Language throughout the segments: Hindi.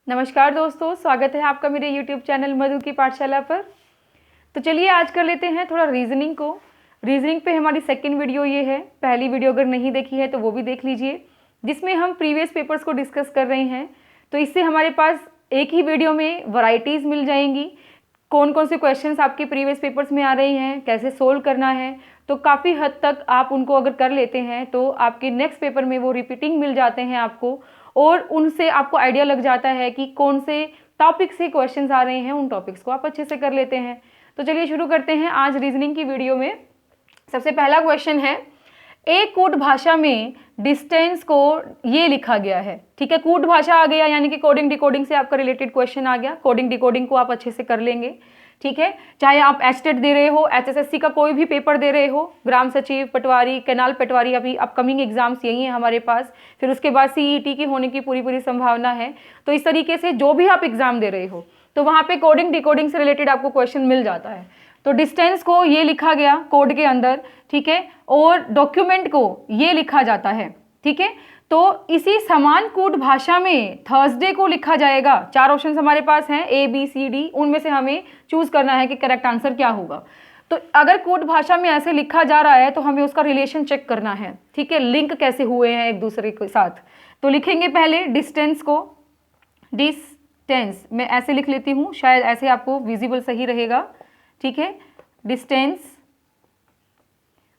नमस्कार दोस्तों, स्वागत है आपका मेरे YouTube चैनल मधु की पाठशाला पर। तो चलिए आज कर लेते हैं थोड़ा रीजनिंग को। रीजनिंग पे हमारी सेकंड वीडियो ये है। पहली वीडियो अगर नहीं देखी है तो वो भी देख लीजिए, जिसमें हम प्रीवियस पेपर्स को डिस्कस कर रहे हैं। तो इससे हमारे पास एक ही वीडियो में वैरायटीज़ मिल जाएंगी, कौन कौन से क्वेश्चंस आपके प्रीवियस पेपर्स में आ रही हैं, कैसे सोल्व करना है। तो काफ़ी हद तक आप उनको अगर कर लेते हैं तो आपके नेक्स्ट पेपर में वो रिपीटिंग मिल जाते हैं आपको, और उनसे आपको आइडिया लग जाता है कि कौन से टॉपिक से क्वेश्चंस आ रहे हैं। उन टॉपिक्स को आप अच्छे से कर लेते हैं। तो चलिए शुरू करते हैं आज रीजनिंग की वीडियो में। सबसे पहला क्वेश्चन है, एक कूट भाषा में डिस्टेंस को ये लिखा गया है। ठीक है, कूट भाषा आ गया यानी कि कोडिंग डिकोडिंग से आपका रिलेटेड क्वेश्चन आ गया। कोडिंग डिकोडिंग को आप अच्छे से कर लेंगे। ठीक है, चाहे आप एचटेट दे रहे हो, एचएसएससी का कोई भी पेपर दे रहे हो, ग्राम सचिव, पटवारी, कैनाल पटवारी, अभी अपकमिंग एग्जाम्स यही हैं हमारे पास। फिर उसके बाद सीईटी की होने की पूरी संभावना है। तो इस तरीके से जो भी आप एग्जाम दे रहे हो तो वहाँ पे कोडिंग डिकोडिंग से रिलेटेड आपको क्वेश्चन मिल जाता है। तो डिस्टेंस को ये लिखा गया कोड के अंदर, ठीक है, और डॉक्यूमेंट को ये लिखा जाता है। ठीक है, तो इसी समान कूट भाषा में थर्सडे को लिखा जाएगा। चार ऑप्शन हमारे पास हैं, ए बी सी डी, उनमें से हमें चूज करना है कि करेक्ट आंसर क्या होगा। तो अगर कूट भाषा में ऐसे लिखा जा रहा है तो हमें उसका रिलेशन चेक करना है। ठीक है, लिंक कैसे हुए हैं एक दूसरे के साथ। तो लिखेंगे पहले डिस्टेंस को, डिस्टेंस मैं ऐसे लिख लेती हूँ, शायद ऐसे आपको विजिबल सही रहेगा। ठीक है, डिस्टेंस,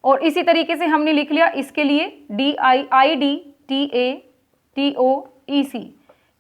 और इसी तरीके से हमने लिख लिया इसके लिए DIIDTATOEC।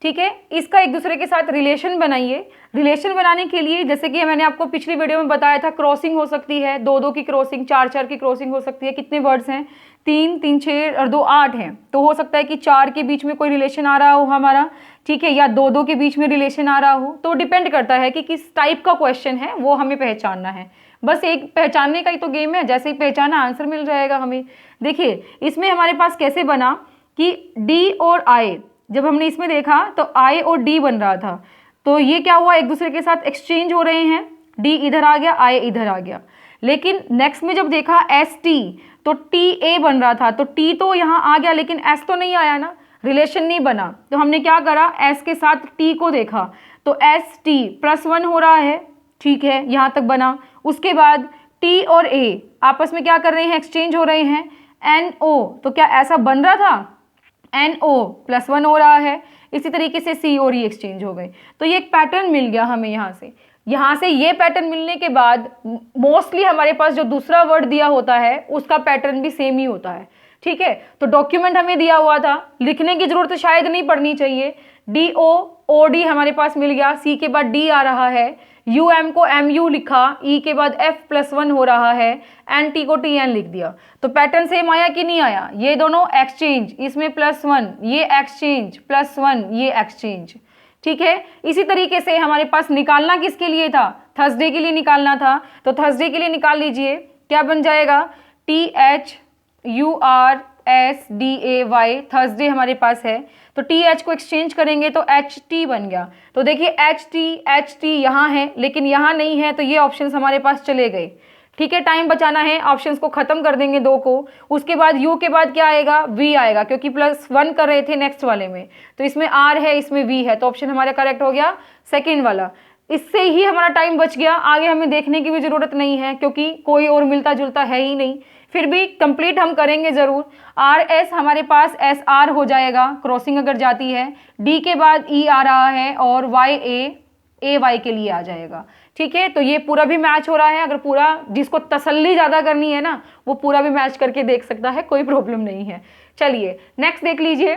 ठीक है, इसका एक दूसरे के साथ रिलेशन बनाइए। रिलेशन बनाने के लिए जैसे कि मैंने आपको पिछली वीडियो में बताया था, क्रॉसिंग हो सकती है, 2-2 की क्रॉसिंग, 4-4 की क्रॉसिंग हो सकती है। कितने वर्ड्स हैं? 3, 3, 6 और 2, 8 हैं। तो हो सकता है कि 4 के बीच में कोई रिलेशन आ रहा हो हमारा, ठीक है, या 2-2 के बीच में रिलेशन आ रहा हो। तो डिपेंड करता है कि किस टाइप का क्वेश्चन है, वो हमें पहचानना है। बस एक पहचानने का ही तो गेम है, जैसे ही पहचाना आंसर मिल जाएगा हमें। देखिए इसमें हमारे पास कैसे बना कि डी और आई, जब हमने इसमें देखा तो आई और डी बन रहा था। तो ये क्या हुआ, एक दूसरे के साथ एक्सचेंज हो रहे हैं। डी इधर आ गया, आई इधर आ गया। लेकिन नेक्स्ट में जब देखा एस टी, तो टी ए बन रहा था। तो टी तो यहाँ आ गया लेकिन एस तो नहीं आया ना, रिलेशन नहीं बना। तो हमने क्या करा, एस के साथ टी को देखा तो एस टी +1 हो रहा है। ठीक है, यहाँ तक बना। उसके बाद टी और ए आपस में क्या कर रहे हैं, एक्सचेंज हो रहे हैं। एन ओ, तो क्या ऐसा बन रहा था, NO+1 हो रहा है। इसी तरीके से सी और ई एक्सचेंज हो गए। तो ये एक पैटर्न मिल गया हमें यहाँ से ये पैटर्न मिलने के बाद मोस्टली हमारे पास जो दूसरा वर्ड दिया होता है उसका पैटर्न भी सेम ही होता है। ठीक है, तो डॉक्यूमेंट हमें दिया हुआ था, लिखने की जरूरत शायद नहीं पड़नी चाहिए। DOOD हमारे पास मिल गया, सी के बाद डी आ रहा है, UM को MU लिखा, E के बाद F+1 हो रहा है, NT को TN लिख दिया। तो पैटर्न सेम आया कि नहीं आया? ये दोनों एक्सचेंज, इसमें +1, ये एक्सचेंज, +1, ये एक्सचेंज। ठीक है, इसी तरीके से हमारे पास निकालना किसके लिए था, थर्सडे के लिए निकालना था। तो थर्सडे के लिए निकाल लीजिए, क्या बन जाएगा, THURSDAY, थर्सडे हमारे पास है। तो TH को एक्सचेंज करेंगे तो HT बन गया। तो देखिए HT यहाँ है लेकिन यहाँ नहीं है, तो ये ऑप्शंस हमारे पास चले गए। ठीक है, टाइम बचाना है, ऑप्शंस को खत्म कर देंगे 2 को। उसके बाद U के बाद क्या आएगा, V आएगा, क्योंकि +1 कर रहे थे नेक्स्ट वाले में। तो इसमें R है, इसमें V है, तो ऑप्शन हमारा करेक्ट हो गया सेकेंड वाला। इससे ही हमारा टाइम बच गया, आगे हमें देखने की भी जरूरत नहीं है क्योंकि कोई और मिलता जुलता है ही नहीं। फिर भी कंप्लीट हम करेंगे जरूर। RS हमारे पास SR हो जाएगा, क्रॉसिंग अगर जाती है। D के बाद E आ रहा है और YA AY के लिए आ जाएगा। ठीक है, तो ये पूरा भी मैच हो रहा है। अगर पूरा, जिसको तसल्ली ज़्यादा करनी है ना, वो पूरा भी मैच करके देख सकता है, कोई प्रॉब्लम नहीं है। चलिए नेक्स्ट देख लीजिए,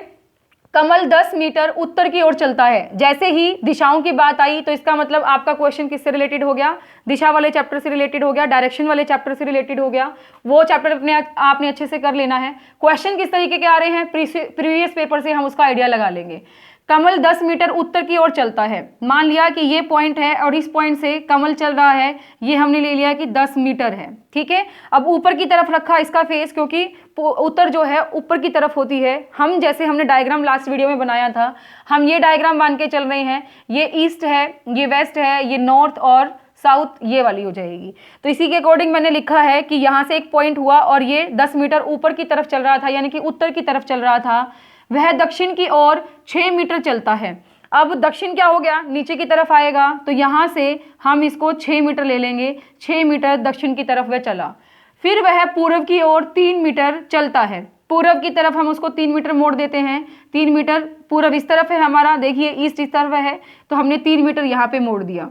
कमल 10 मीटर उत्तर की ओर चलता है। जैसे ही दिशाओं की बात आई तो इसका मतलब आपका क्वेश्चन किससे रिलेटेड हो गया, दिशा वाले चैप्टर से रिलेटेड हो गया, डायरेक्शन वाले चैप्टर से रिलेटेड हो गया। वो चैप्टर आपने अच्छे से कर लेना है। क्वेश्चन किस तरीके के आ रहे हैं, प्रीवियस पेपर से हम उसका आइडिया लगा लेंगे। कमल 10 मीटर उत्तर की ओर चलता है। मान लिया कि ये पॉइंट है और इस पॉइंट से कमल चल रहा है, ये हमने ले लिया कि 10 मीटर है। ठीक है, अब ऊपर की तरफ रखा इसका फेस, क्योंकि उत्तर जो है ऊपर की तरफ होती है। हम जैसे हमने डायग्राम लास्ट वीडियो में बनाया था, हम ये डायग्राम मान के चल रहे हैं। ये ईस्ट है, ये वेस्ट है, ये नॉर्थ और साउथ, ये वाली हो जाएगी। तो इसी के अकॉर्डिंग मैंने लिखा है कि यहाँ से एक पॉइंट हुआ और ये 10 मीटर ऊपर की तरफ चल रहा था, यानी कि उत्तर की तरफ चल रहा था। वह दक्षिण की ओर 6 मीटर चलता है। अब दक्षिण क्या हो गया, नीचे की तरफ आएगा, तो यहाँ से हम इसको 6 मीटर ले लेंगे, 6 मीटर दक्षिण की तरफ वह चला। फिर वह पूर्व की ओर 3 मीटर चलता है, पूर्व की तरफ हम उसको 3 मीटर मोड़ देते हैं, 3 मीटर, पूर्व इस तरफ है हमारा, देखिए ईस्ट इस तरफ है, तो हमने 3 मीटर यहाँ पे मोड़ दिया।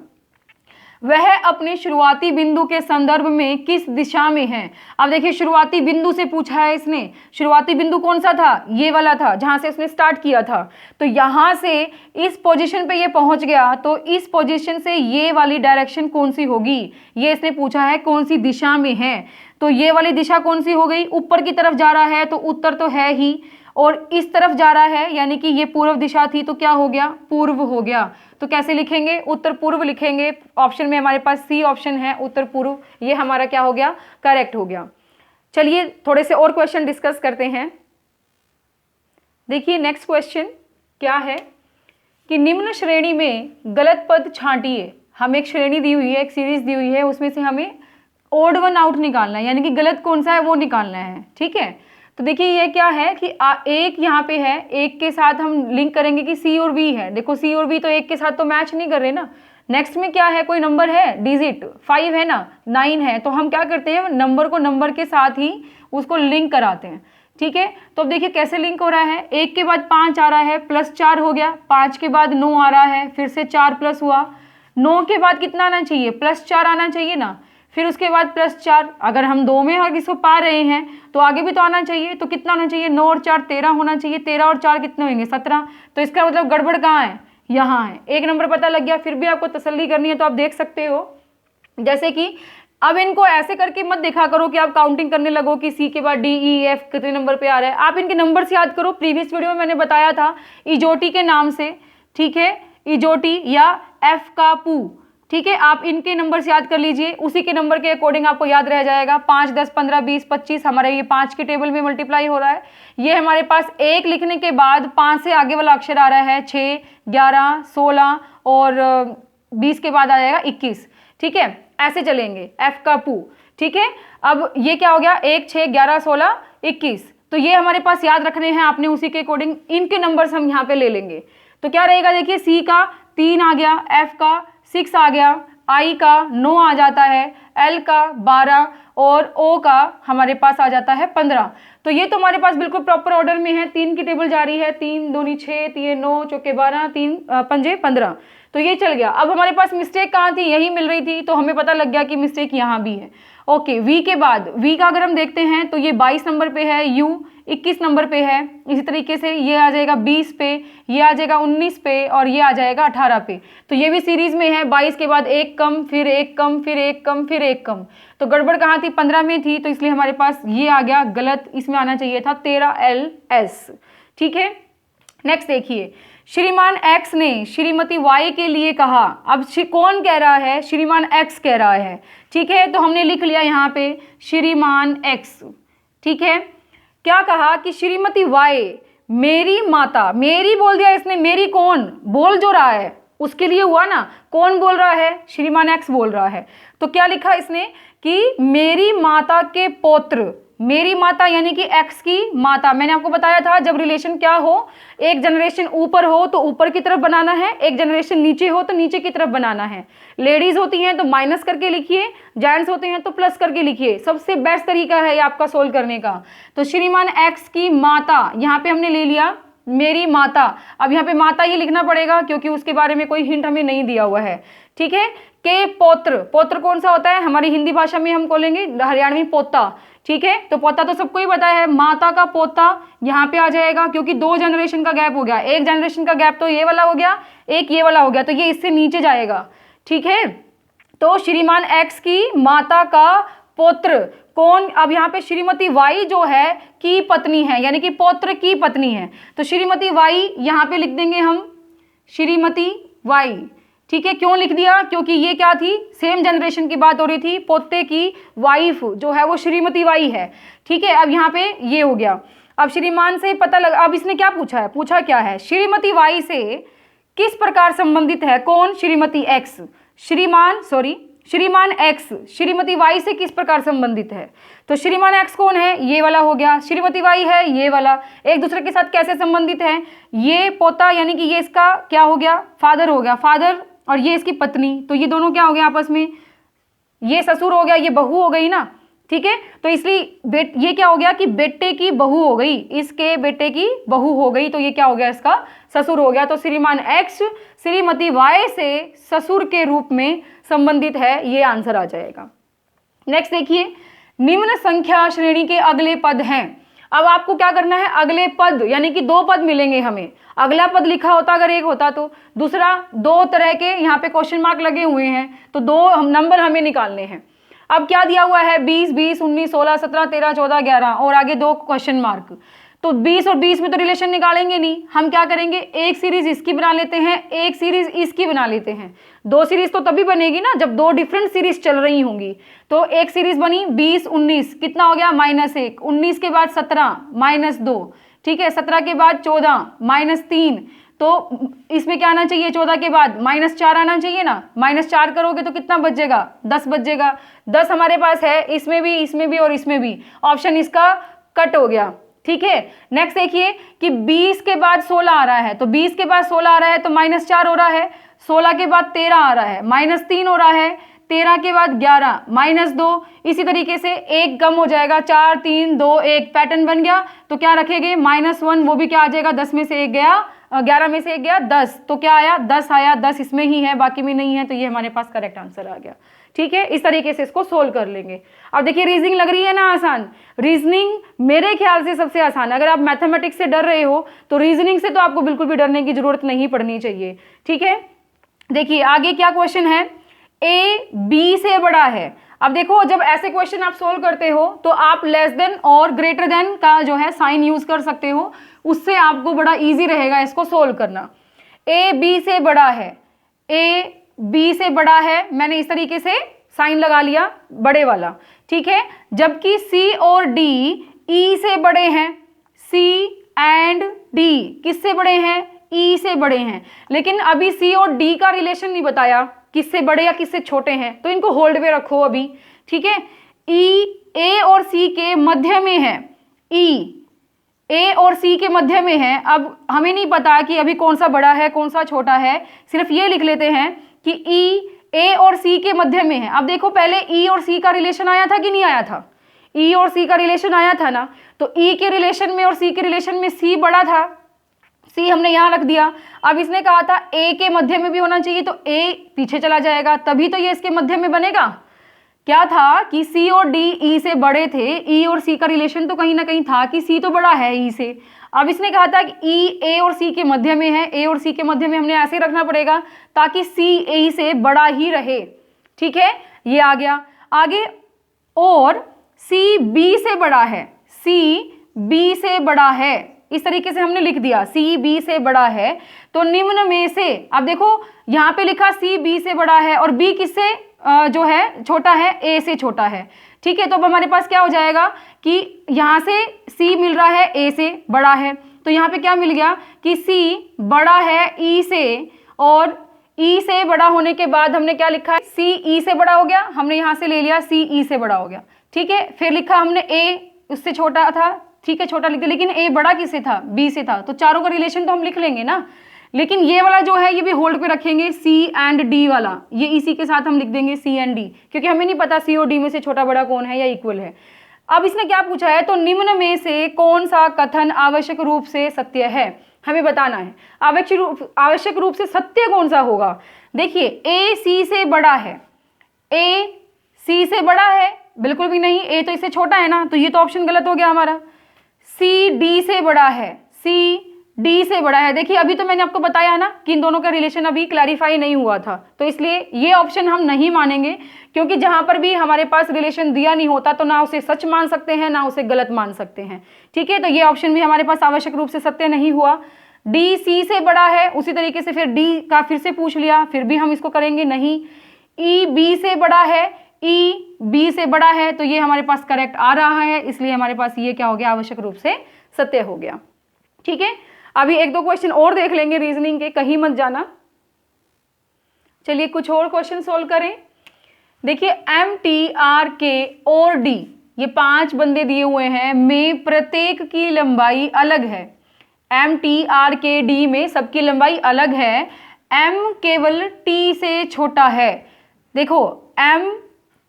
वह अपने शुरुआती बिंदु के संदर्भ में किस दिशा में है। अब देखिए शुरुआती बिंदु से पूछा है इसने, शुरुआती बिंदु कौन सा था, ये वाला था जहां से उसने स्टार्ट किया था, तो यहां से इस पोजीशन पे ये पहुंच गया, तो इस पोजीशन से ये वाली डायरेक्शन कौन सी होगी, ये इसने पूछा है कौन सी दिशा में है। तो ये वाली दिशा कौन सी हो गई, ऊपर की तरफ जा रहा है तो उत्तर तो है ही, और इस तरफ जा रहा है यानी कि ये पूर्व दिशा थी, तो क्या हो गया, पूर्व हो गया। तो कैसे लिखेंगे, उत्तर पूर्व लिखेंगे। ऑप्शन में हमारे पास सी ऑप्शन है, उत्तर पूर्व, ये हमारा क्या हो गया, करेक्ट हो गया। चलिए थोड़े से और क्वेश्चन डिस्कस करते हैं। देखिए नेक्स्ट क्वेश्चन क्या है कि निम्न श्रेणी में गलत पद छांटिए। हमें एक श्रेणी दी हुई है, एक सीरीज दी हुई है, उसमें से हमें ओड वन आउट निकालना है, यानी कि गलत कौन सा है वो निकालना है। ठीक है, तो देखिए ये क्या है कि एक यहाँ पे है, एक के साथ हम लिंक करेंगे कि सी और वी है। देखो सी और वी तो एक के साथ तो मैच नहीं कर रहे ना। नेक्स्ट में क्या है, कोई नंबर है, डिजिट 5 है ना, 9 है, तो हम क्या करते हैं, नंबर को नंबर के साथ ही उसको लिंक कराते हैं। ठीक है, तो अब देखिए कैसे लिंक हो रहा है, 1 के बाद 5 आ रहा है, +4 हो गया, 5 के बाद 9 आ रहा है, फिर से 4 प्लस हुआ, 9 के बाद कितना आना चाहिए, +4 आना चाहिए ना, फिर उसके बाद +4, अगर हम 2 में अगर इसको पा रहे हैं तो आगे भी तो आना चाहिए, तो कितना आना चाहिए, 9 और 4 13 होना चाहिए, 13 और 4 कितने होंगे, 17। तो इसका मतलब गड़बड़ कहाँ है, यहाँ है। एक नंबर पता लग गया, फिर भी आपको तसल्ली करनी है तो आप देख सकते हो, जैसे कि अब इनको ऐसे करके मत देखा करो कि आप काउंटिंग करने लगो कि सी के बाद डी ई एफ कितने नंबर पे आ रहा है। आप इनके नंबर्स याद करो, प्रीवियस वीडियो में मैंने बताया था इजोटी के नाम से। ठीक है, इजोटी या एफ का पू, ठीक है, आप इनके नंबर्स याद कर लीजिए, उसी के नंबर के अकॉर्डिंग आपको याद रह जाएगा। 5 10 15 20 25 हमारे ये 5 के टेबल में मल्टीप्लाई हो रहा है। ये हमारे पास 1 लिखने के बाद 5 से आगे वाला अक्षर आ रहा है 6 11 16 और 20 के बाद आ जाएगा 21। ठीक है, ऐसे चलेंगे एफ का पू। ठीक है, अब ये क्या हो गया, 1 6 11 16 21, तो ये हमारे पास याद रखने हैं आपने, उसी के अकॉर्डिंग इनके नंबर्स हम यहाँ पे ले लेंगे। तो क्या रहेगा, देखिए सी का 3 आ गया, एफ का 6 आ गया, आई का 9 आ जाता है, एल का 12 और ओ का हमारे पास आ जाता है 15। तो ये तो हमारे पास बिल्कुल प्रॉपर ऑर्डर में है, 3 की टेबल जारी है, 3 दूनी 6 3 9 चौके 12 3 पंजे 15, तो ये चल गया। अब हमारे पास मिस्टेक कहाँ थी, यही मिल रही थी, तो हमें पता लग गया कि मिस्टेक यहाँ भी है। ओके, वी के बाद, वी का अगर हम देखते हैं तो ये 22 नंबर पे है, यू 21 नंबर पे है, इसी तरीके से ये आ जाएगा 20 पे, ये आ जाएगा 19 पे और ये आ जाएगा 18 पे। तो ये भी सीरीज में है, 22 के बाद 1 कम, फिर 1 कम, फिर 1 कम, फिर 1 कम। तो गड़बड़ कहाँ थी, 15 में थी, तो इसलिए हमारे पास ये आ गया गलत, इसमें आना चाहिए था 13LS। ठीक है, नेक्स्ट देखिए, श्रीमान एक्स ने श्रीमती वाई के लिए कहा। अब कौन कह रहा है, श्रीमान एक्स कह रहा है। ठीक है, तो हमने लिख लिया यहाँ पे श्रीमान एक्स। ठीक है, क्या कहा कि श्रीमती वाई मेरी माता, मेरी बोल दिया इसने, मेरी कौन बोल जो रहा है उसके लिए हुआ ना, कौन बोल रहा है, श्रीमान एक्स बोल रहा है। तो क्या लिखा इसने कि मेरी माता के पौत्र, मेरी माता यानी कि एक्स की माता। मैंने आपको बताया था जब रिलेशन क्या हो, एक जनरेशन ऊपर हो तो ऊपर की तरफ बनाना है, एक जनरेशन नीचे हो तो नीचे की तरफ बनाना है। लेडीज होती हैं तो माइनस करके लिखिए, जेंट्स होते हैं तो प्लस करके लिखिए, सबसे बेस्ट तरीका है ये आपका सोल्व करने का। तो श्रीमान एक्स की माता, यहाँ पे हमने ले लिया मेरी माता। अब यहाँ पे माता ही लिखना पड़ेगा क्योंकि उसके बारे में कोई हिंट हमें नहीं दिया हुआ है। ठीक है, के पौत्र, पौत्र कौन सा होता है, हमारी हिंदी भाषा में हम बोलेंगे हरियाणवी पोता। ठीक है, तो पोता तो सबको ही पता है, माता का पोता यहाँ पे आ जाएगा क्योंकि 2 जनरेशन का गैप हो गया, एक जनरेशन का गैप तो ये वाला हो गया, एक ये वाला हो गया, तो ये इससे नीचे जाएगा। ठीक है, तो श्रीमान एक्स की माता का पौत्र कौन, अब यहाँ पे श्रीमती वाई जो है की पत्नी है, यानी कि पौत्र की पत्नी है, तो श्रीमती वाई यहाँ पे लिख देंगे हम श्रीमती वाई। ठीक है, क्यों लिख दिया, क्योंकि ये क्या थी, सेम जनरेशन की बात हो रही थी, पोते की वाइफ जो है वो श्रीमती वाई है। ठीक है, अब यहाँ पे ये हो गया। अब श्रीमान से पता लगा, अब इसने क्या पूछा है, पूछा क्या है, श्रीमती वाई से किस प्रकार संबंधित है कौन, श्रीमती एक्स, श्रीमान सॉरी श्रीमान एक्स श्रीमती वाई से किस प्रकार संबंधित है? तो श्रीमान एक्स कौन है? ये वाला हो गया। श्रीमती वाई है ये वाला। एक दूसरे के साथ कैसे संबंधित है? ये पोता यानी कि ये इसका क्या हो गया? फादर हो गया, फादर, और ये इसकी पत्नी, तो ये दोनों क्या हो गए आपस में? ये ससुर हो गया, ये बहू हो गई ना, ठीक है। तो इसलिए ये क्या हो गया कि बेटे की बहू हो गई, इसके बेटे की बहू हो गई, तो ये क्या हो गया? इसका ससुर हो गया। तो श्रीमान एक्स श्रीमती वाई से ससुर के रूप में संबंधित है, ये आंसर आ जाएगा। नेक्स्ट देखिए, निम्न संख्या श्रेणी के अगले पद हैं। अब आपको क्या करना है? अगले पद यानी कि दो पद मिलेंगे हमें। अगला पद लिखा होता अगर एक होता तो, दूसरा दो तरह के यहाँ पे क्वेश्चन मार्क लगे हुए हैं, तो दो नंबर हमें निकालने हैं। अब क्या दिया हुआ है? 20, 20, 19, 16, 17, 13, 14, 11 और आगे दो क्वेश्चन मार्क। तो 20 और 20 में तो रिलेशन निकालेंगे नहीं, हम क्या करेंगे? एक सीरीज इसकी बना लेते हैं, एक सीरीज इसकी बना लेते हैं। दो सीरीज तो तभी बनेगी ना जब दो डिफरेंट सीरीज चल रही होंगी। तो एक सीरीज बनी 20, 19, कितना हो गया? -1। 19 के बाद 17 -2, ठीक है। 17 के बाद 14 -3, तो इसमें क्या आना चाहिए? 14 के बाद -4 आना चाहिए ना। -4 करोगे तो कितना बचेगा? 10 बचेगा। 10 हमारे पास है, इसमें भी और इसमें भी। ऑप्शन इसका कट हो गया, ठीक है। नेक्स्ट देखिए कि 20 के बाद 16 आ रहा है, तो 20 के बाद 16 आ रहा है तो -4 हो रहा है। 16 के बाद 13 आ रहा है, -3 हो रहा है। 13 के बाद 11 -2, इसी तरीके से एक कम हो जाएगा, 4, 3, 2, 1 पैटर्न बन गया। तो क्या रखेंगे? -1, वो भी क्या आ जाएगा? 10 में से एक गया, 11 में से एक गया 10, तो क्या आया? 10 आया। 10 इसमें ही है, बाकी में नहीं है, तो ये हमारे पास करेक्ट आंसर आ गया, ठीक है। इस तरीके से इसको सोल्व कर लेंगे। अब देखिए रीजनिंग लग रही है ना आसान? रीजनिंग मेरे ख्याल से सबसे आसान है। अगर आप मैथमेटिक्स से डर रहे हो तो रीजनिंग से तो आपको बिल्कुल भी डरने की जरूरत नहीं पड़नी चाहिए, ठीक है। देखिए आगे क्या क्वेश्चन है? ए बी से बड़ा है। अब देखो जब ऐसे क्वेश्चन आप सोल्व करते हो तो आप लेस देन और ग्रेटर देन का जो है साइन यूज कर सकते हो, उससे आपको बड़ा इजी रहेगा इसको सोल्व करना। ए बी से बड़ा है, ए बी से बड़ा है, मैंने इस तरीके से साइन लगा लिया बड़े वाला, ठीक है। जबकि सी और डी ई से बड़े हैं, सी एंड डी किससे बड़े हैं? ई से बड़े हैं। लेकिन अभी सी और डी का रिलेशन नहीं बताया, किससे बड़े या किससे छोटे हैं, तो इनको होल्ड में रखो अभी, ठीक है। ई ए और सी के मध्य में है, ई ए और सी के मध्य में है। अब हमें नहीं पता कि अभी कौन सा बड़ा है कौन सा छोटा है, सिर्फ ये लिख लेते हैं कि ई ए और सी के मध्य में है। अब देखो पहले ई और सी का रिलेशन आया था कि नहीं आया था? ई और सी का रिलेशन आया था ना, तो ई के रिलेशन में और सी के रिलेशन में सी बड़ा था, सी हमने यहां रख दिया। अब इसने कहा था ए के मध्य में भी होना चाहिए, तो ए पीछे चला जाएगा, तभी तो ये इसके मध्य में बनेगा। क्या था कि सी और डी ई से बड़े थे, ई और सी का रिलेशन तो कहीं ना कहीं था कि सी तो बड़ा है ई से। अब इसने कहा था कि ई ए और सी के मध्य में है, ए और सी के मध्य में हमने ऐसे रखना पड़ेगा ताकि सी ए से बड़ा ही रहे, ठीक है। ये आ गया आगे। और सी बी से बड़ा है, सी बी से बड़ा है, इस तरीके से हमने लिख दिया सी बी से बड़ा है। तो निम्न में से, अब देखो यहाँ पे लिखा सी बी से बड़ा है और बी किससे जो है छोटा है? ए से छोटा है, ठीक है। तो अब हमारे पास क्या हो जाएगा कि यहाँ से सी मिल रहा है ए से बड़ा है, तो यहाँ पे क्या मिल गया कि सी बड़ा है ई से, और ई से बड़ा होने के बाद हमने क्या लिखा है? सी ई से बड़ा हो गया, हमने यहाँ से ले लिया सी ई से बड़ा हो गया, ठीक है। फिर लिखा हमने ए उससे छोटा था, ठीक है, छोटा लिख दिया, लेकिन ए बड़ा किससे था? बी से था, तो चारों का रिलेशन तो हम लिख लेंगे ना। लेकिन ये वाला जो है ये भी होल्ड पे रखेंगे, सी एंड डी वाला, ये इसी के साथ हम लिख देंगे सी एंड डी, क्योंकि हमें नहीं पता सी और डी में से छोटा बड़ा कौन है या इक्वल है। अब इसने क्या पूछा है? तो निम्न में से कौन सा कथन आवश्यक रूप से सत्य है, हमें बताना है। आवश्यक रूप से सत्य कौन सा होगा? देखिए ए सी से बड़ा है, ए सी से बड़ा है, बिल्कुल भी नहीं, ए तो इससे छोटा है ना, तो ये तो ऑप्शन गलत हो गया हमारा। सी डी से बड़ा है, सी डी से बड़ा है। देखिए अभी तो मैंने आपको बताया ना कि इन दोनों का रिलेशन अभी क्लैरिफाई नहीं हुआ था, तो इसलिए ये ऑप्शन हम नहीं मानेंगे, क्योंकि जहां पर भी हमारे पास रिलेशन दिया नहीं होता तो ना उसे सच मान सकते हैं ना उसे गलत मान सकते हैं, ठीक है। तो ये ऑप्शन भी हमारे पास आवश्यक रूप से सत्य नहीं हुआ। डी सी से बड़ा है, उसी तरीके से फिर डी का फिर से पूछ लिया, फिर भी हम इसको करेंगे नहीं। ई बी से बड़ा है, ई बी से बड़ा है, तो ये हमारे पास करेक्ट आ रहा है, इसलिए हमारे पास ये क्या हो गया? आवश्यक रूप से सत्य हो गया, ठीक है। अभी एक दो क्वेश्चन और देख लेंगे रीजनिंग के, कहीं मत जाना। चलिए कुछ और क्वेश्चन सोल्व करें। देखिए MTRK और D, ये 5 बंदे दिए हुए हैं, में प्रत्येक की लंबाई अलग है। MTRK D में सबकी लंबाई अलग है। M केवल T से छोटा है। देखो M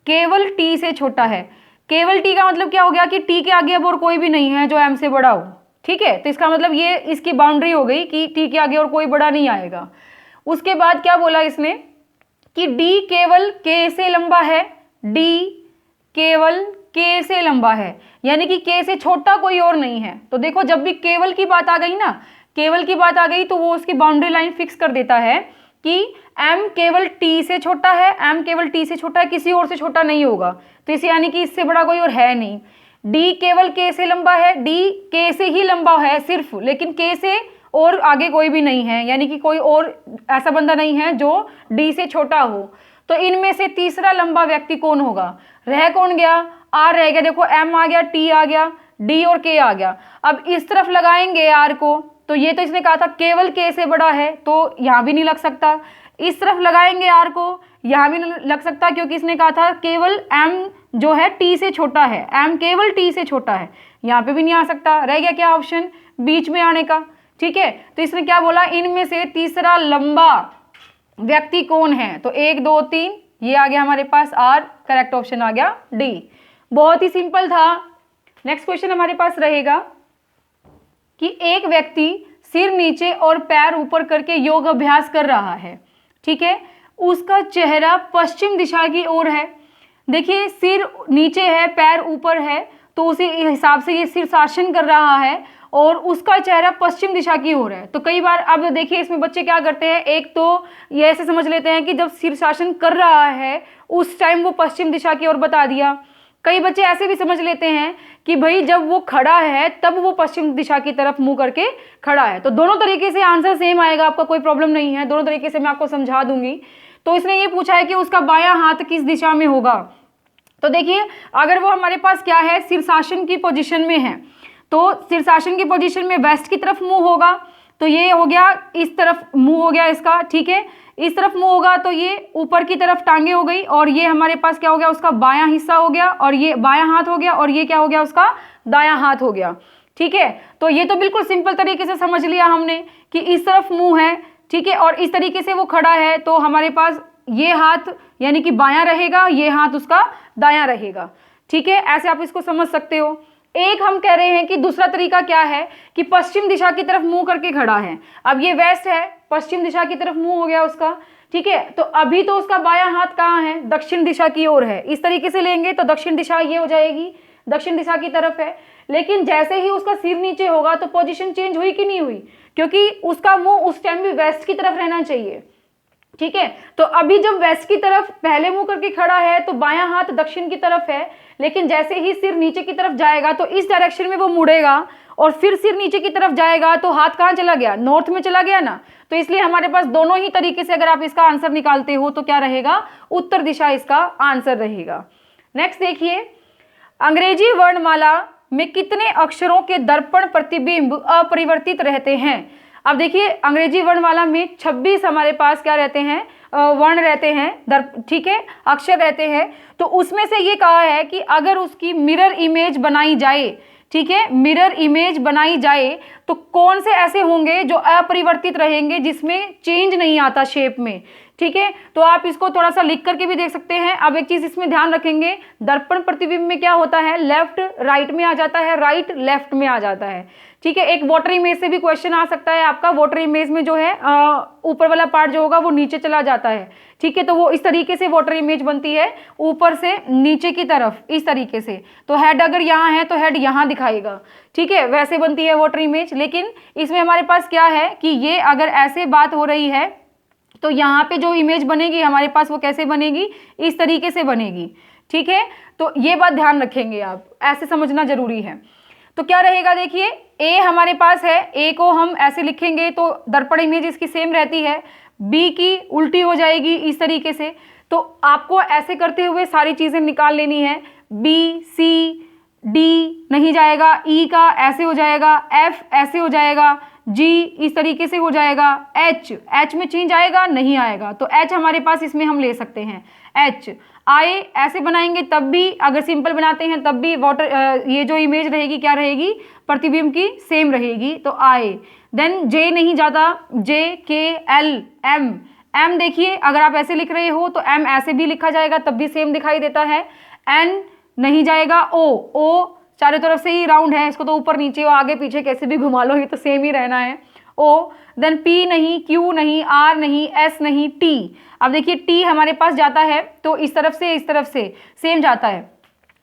केवल T से छोटा है। केवल T का मतलब क्या हो गया कि T के आगे अब और कोई भी नहीं है जो M से बड़ा हो। ठीक है, तो इसका मतलब ये इसकी बाउंड्री हो गई कि T के आगे और कोई बड़ा नहीं आएगा। उसके बाद क्या बोला इसने कि D केवल K से लंबा है। D केवल K से लंबा है, यानी कि K से छोटा कोई और नहीं है। तो देखो जब भी केवल की बात आ गई ना, केवल की बात आ गई तो वो उसकी बाउंड्री लाइन फिक्स कर देता है कि M केवल T से छोटा है, M केवल T से छोटा है, किसी और से छोटा नहीं होगा। तो इसे यानी कि इससे बड़ा कोई और है नहीं। D केवल K से लंबा है, D K से ही लंबा है सिर्फ, लेकिन K से और आगे कोई भी नहीं है, यानी कि कोई और ऐसा बंदा नहीं है जो D से छोटा हो। तो इनमें से तीसरा लंबा व्यक्ति कौन होगा? रह कौन गया? R रह गया। देखो M आ गया, T आ गया, D और K आ गया। अब इस तरफ लगाएंगे R को, तो ये तो इसने कहा था केवल K से बड़ा है, तो यहाँ भी नहीं लग सकता। इस तरफ लगाएंगे R को, यहाँ भी नहीं लग सकता, क्योंकि इसने कहा था केवल M जो है T से छोटा है, M केवल T से छोटा है, यहाँ पे भी नहीं आ सकता। रह गया क्या ऑप्शन? बीच में आने का। ठीक है, तो इसने क्या बोला? इनमें से तीसरा लंबा व्यक्ति कौन है? तो 1 2 3 ये आ गया हमारे पास R, करेक्ट ऑप्शन आ गया D। बहुत ही सिंपल था। नेक्स्ट क्वेश्चन हमारे पास रहेगा कि एक व्यक्ति सिर नीचे और पैर ऊपर करके योग अभ्यास कर रहा है। ठीक है, उसका चेहरा पश्चिम दिशा की ओर है। देखिए सिर नीचे है, पैर ऊपर है, तो उसी हिसाब से ये शीर्षासन कर रहा है और उसका चेहरा पश्चिम दिशा की ओर है। तो कई बार अब देखिए इसमें बच्चे क्या करते हैं, एक तो ये ऐसे समझ लेते हैं कि जब शीर्षासन कर रहा है उस टाइम वो पश्चिम दिशा की ओर बता दिया। कई बच्चे ऐसे भी समझ लेते हैं कि भाई जब वो खड़ा है तब वो पश्चिम दिशा की तरफ मुंह करके खड़ा है। तो दोनों तरीके से आंसर सेम आएगा, आपका कोई प्रॉब्लम नहीं है, दोनों तरीके से मैं आपको समझा दूंगी। तो इसने ये पूछा है कि उसका बायां हाथ किस दिशा में होगा। तो देखिए अगर वो हमारे पास क्या है, शीर्षासन की पोजीशन में है, तो शीर्षासन की पोजीशन में वेस्ट की तरफ मुंह होगा, तो ये हो गया इस तरफ मुंह हो गया इसका। ठीक है, इस तरफ मुंह होगा तो ये ऊपर की तरफ टांगे हो गई, और ये हमारे पास क्या हो गया, उसका बायां हिस्सा हो गया, और ये बायां हाथ हो गया, और ये क्या हो गया, उसका दायां हाथ हो गया। ठीक है, तो ये तो बिल्कुल सिंपल तरीके से समझ लिया हमने कि इस तरफ मुंह है। ठीक है, और इस तरीके से वो खड़ा है, तो हमारे पास ये हाथ यानी कि बायां रहेगा, ये हाथ उसका दायां रहेगा। ठीक है, ऐसे आप इसको समझ सकते हो। एक हम कह रहे हैं कि दूसरा तरीका क्या है कि पश्चिम दिशा की तरफ मुंह करके खड़ा है। अब ये वेस्ट है, पश्चिम दिशा की तरफ मुंह हो गया उसका। ठीक है, तो अभी तो उसका बायां हाथ कहाँ है, दक्षिण दिशा की ओर है। इस तरीके से लेंगे तो दक्षिण दिशा ये हो जाएगी, दक्षिण दिशा की तरफ है। लेकिन जैसे ही उसका सिर नीचे होगा तो पोजीशन चेंज हुई कि नहीं हुई, क्योंकि उसका मुंह उस टाइम भी वेस्ट की तरफ रहना चाहिए। ठीक है, तो अभी जब वेस्ट की तरफ पहले मुंह करके खड़ा है तो बायां हाथ दक्षिण की तरफ है, लेकिन जैसे ही सिर नीचे की तरफ जाएगा तो इस डायरेक्शन में वो मुड़ेगा, और फिर सिर नीचे की तरफ जाएगा तो हाथ कहाँ चला गया, नॉर्थ में चला गया ना। तो इसलिए हमारे पास दोनों ही तरीके से अगर आप इसका आंसर निकालते हो तो क्या रहेगा, उत्तर दिशा इसका आंसर रहेगा। नेक्स्ट देखिए, अंग्रेजी वर्णमाला में कितने अक्षरों के दर्पण प्रतिबिंब अपरिवर्तित रहते हैं। अब देखिए अंग्रेजी वर्णमाला में 26 हमारे पास क्या रहते हैं, वर्ण रहते हैं, ठीक है, अक्षर रहते हैं। तो उसमें से ये कहा है कि अगर उसकी मिरर इमेज बनाई जाए, ठीक है, मिरर इमेज बनाई जाए, तो कौन से ऐसे होंगे जो अपरिवर्तित रहेंगे, जिसमें चेंज नहीं आता शेप में। ठीक है, तो आप इसको थोड़ा सा लिख करके भी देख सकते हैं। अब एक चीज इसमें ध्यान रखेंगे, दर्पण प्रतिबिंब में क्या होता है, लेफ्ट राइट में आ जाता है, राइट लेफ्ट में आ जाता है। ठीक है, एक वाटर इमेज से भी क्वेश्चन आ सकता है आपका, वाटर इमेज में जो है ऊपर वाला पार्ट जो होगा वो नीचे चला जाता है। ठीक है, तो वो इस तरीके से वाटर इमेज बनती है, ऊपर से नीचे की तरफ इस तरीके से। तो हेड अगर यहाँ है तो हेड यहाँ दिखाएगा। ठीक है, वैसे बनती है वाटर इमेज। लेकिन इसमें हमारे पास क्या है कि ये अगर ऐसे बात हो रही है तो यहाँ पे जो इमेज बनेगी हमारे पास वो कैसे बनेगी, इस तरीके से बनेगी। ठीक है, तो ये बात ध्यान रखेंगे आप, ऐसे समझना जरूरी है। तो क्या रहेगा, देखिए ए हमारे पास है, ए को हम ऐसे लिखेंगे तो दर्पण इमेज इसकी सेम रहती है, बी की उल्टी हो जाएगी इस तरीके से। तो आपको ऐसे करते हुए सारी चीजें निकाल लेनी है। बी सी डी नहीं जाएगा, ई का ऐसे हो जाएगा, एफ ऐसे हो जाएगा, जी इस तरीके से हो जाएगा, एच में चेंज आएगा नहीं आएगा, तो एच हमारे पास इसमें हम ले सकते हैं एच। आए ऐसे बनाएंगे तब भी, अगर सिंपल बनाते हैं तब भी वाटर ये जो इमेज रहेगी क्या रहेगी, प्रतिबिंब की सेम रहेगी, तो आए। देन जे नहीं जाता, जे के एल एम, एम देखिए अगर आप ऐसे लिख रहे हो तो एम ऐसे भी लिखा जाएगा तब भी सेम दिखाई देता है, एन नहीं जाएगा, ओ चारों तरफ से ही राउंड है, इसको तो ऊपर नीचे और आगे पीछे कैसे भी घुमा लो ये तो सेम ही रहना है, ओ। देन पी नहीं, क्यू नहीं, आर नहीं, एस नहीं, टी। अब देखिए टी हमारे पास जाता है तो इस तरफ से सेम जाता है।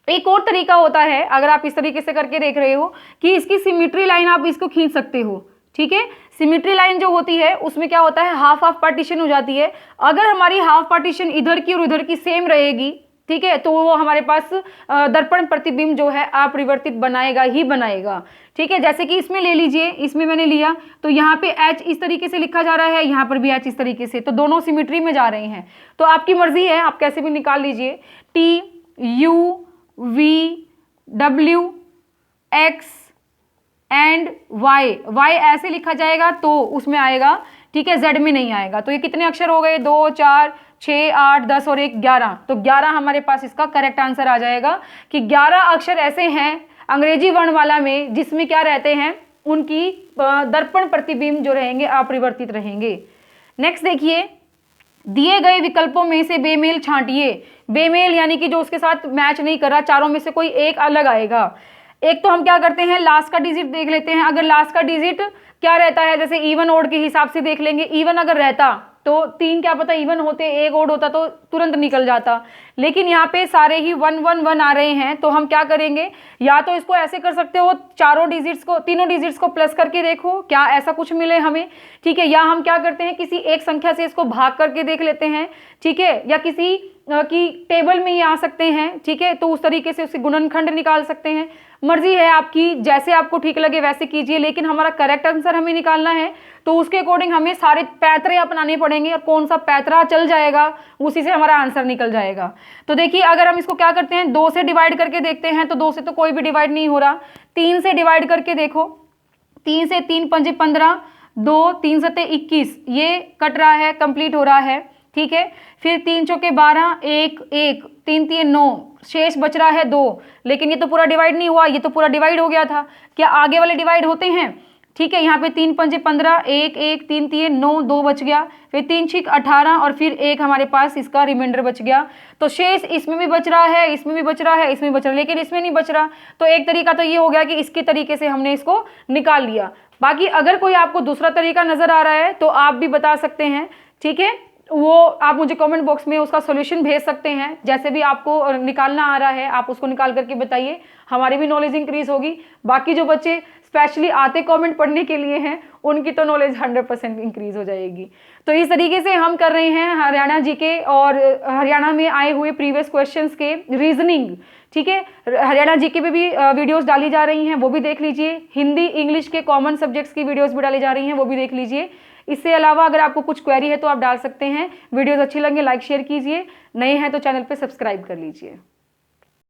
एक और तरीका होता है, अगर आप इस तरीके से करके देख रहे हो कि इसकी सिमेट्री लाइन आप इसको खींच सकते हो, ठीक है। सिमेट्री लाइन जो होती है उसमें क्या होता है, हाफ हाफ पार्टीशन हो जाती है। अगर हमारी हाफ पार्टीशन इधर की और उधर की सेम रहेगी, ठीक है, तो वो हमारे पास दर्पण प्रतिबिंब जो है अपरिवर्तित बनाएगा ही बनाएगा, ठीक है। जैसे कि इसमें ले लीजिए, इसमें मैंने लिया तो यहाँ पे एच इस तरीके से लिखा जा रहा है, यहाँ पर भी एच इस तरीके से, तो दोनों सिमेट्री में जा रहे हैं, तो आपकी मर्जी है आप कैसे भी निकाल लीजिए। T U V W X and Y, Y ऐसे लिखा जाएगा तो उसमें आएगा, ठीक है, जेड में नहीं आएगा। तो ये कितने अक्षर हो गए, 2 4 6 8 10 और 1 11, तो 11 हमारे पास इसका करेक्ट आंसर आ जाएगा कि 11 अक्षर ऐसे हैं अंग्रेजी वर्णमाला में जिसमें क्या रहते हैं, उनकी दर्पण प्रतिबिंब जो रहेंगे अपरिवर्तित रहेंगे। नेक्स्ट देखिए, दिए गए विकल्पों में से बेमेल छांटिए। बेमेल यानी कि जो उसके साथ मैच नहीं कर रहा, चारों में से कोई एक अलग आएगा। एक तो हम क्या करते हैं, लास्ट का डिजिट देख लेते हैं। अगर लास्ट का डिजिट क्या रहता है, जैसे इवन ओड के हिसाब से देख लेंगे, इवन अगर रहता तो 3 क्या पता इवन होते, एक ओड होता तो तुरंत निकल जाता, लेकिन यहाँ पे सारे ही 1 1 1 आ रहे हैं, तो हम क्या करेंगे, या तो इसको ऐसे कर सकते हो, तीनों डिजिट्स को प्लस करके देखो क्या ऐसा कुछ मिले हमें, ठीक है, या हम क्या करते हैं किसी एक संख्या से इसको भाग करके देख लेते हैं, ठीक है, या किसी की टेबल में ही आ सकते हैं, ठीक है, तो उस तरीके से उसके गुणनखंड निकाल सकते हैं। मर्जी है आपकी, जैसे आपको ठीक लगे वैसे कीजिए, लेकिन हमारा करेक्ट आंसर हमें निकालना है तो उसके अकॉर्डिंग हमें सारे पैतरे अपनाने पड़ेंगे, और कौन सा पैतरा चल जाएगा उसी से हमारा आंसर निकल जाएगा। तो देखिए अगर हम इसको क्या करते हैं, 2 से डिवाइड करके देखते हैं, तो 2 से तो कोई भी डिवाइड नहीं हो रहा, 3 से डिवाइड करके देखो, 3 से 3 पंजे 15, 2 3 सते 21, ये कट रहा है, कंप्लीट हो रहा है, ठीक है। फिर 3 चौके 12, 1 1, 3 3 9, शेष बच रहा है 2, लेकिन ये तो पूरा डिवाइड नहीं हुआ, ये तो पूरा डिवाइड हो गया था, क्या आगे वाले डिवाइड होते हैं, ठीक है। यहाँ पे 3 पंजे 15, 1 1, 3 3 9, 2 बच गया, फिर 3 6 18 और फिर 1 हमारे पास इसका रिमाइंडर बच गया, तो शेष इसमें भी बच रहा है, इसमें भी बच रहा है, इसमें बच रहा है, लेकिन इसमें नहीं बच रहा। तो एक तरीका तो ये हो गया कि इसके तरीके से हमने इसको निकाल लिया। बाकी अगर कोई आपको दूसरा तरीका नजर आ रहा है तो आप भी बता सकते हैं, ठीक है, वो आप मुझे कमेंट बॉक्स में उसका सॉल्यूशन भेज सकते हैं, जैसे भी आपको निकालना आ रहा है आप उसको निकाल करके बताइए, हमारी भी नॉलेज इंक्रीज होगी। बाकी जो बच्चे स्पेशली आते कमेंट पढ़ने के लिए हैं उनकी तो नॉलेज 100% इंक्रीज हो जाएगी। तो इस तरीके से हम कर रहे हैं हरियाणा जीके और हरियाणा में आए हुए प्रीवियस क्वेश्चंस के रीजनिंग, ठीक है। हरियाणा जीके पे भी वीडियोस डाली जा रही हैं, वो भी देख लीजिए। हिंदी इंग्लिश के कॉमन सब्जेक्ट्स की वीडियोस भी डाली जा रही हैं, वो भी देख लीजिए। इससे अलावा अगर आपको कुछ क्वेरी है तो आप डाल सकते हैं। वीडियोस अच्छी लगे लाइक शेयर कीजिए, नए हैं तो चैनल पे सब्सक्राइब कर लीजिए।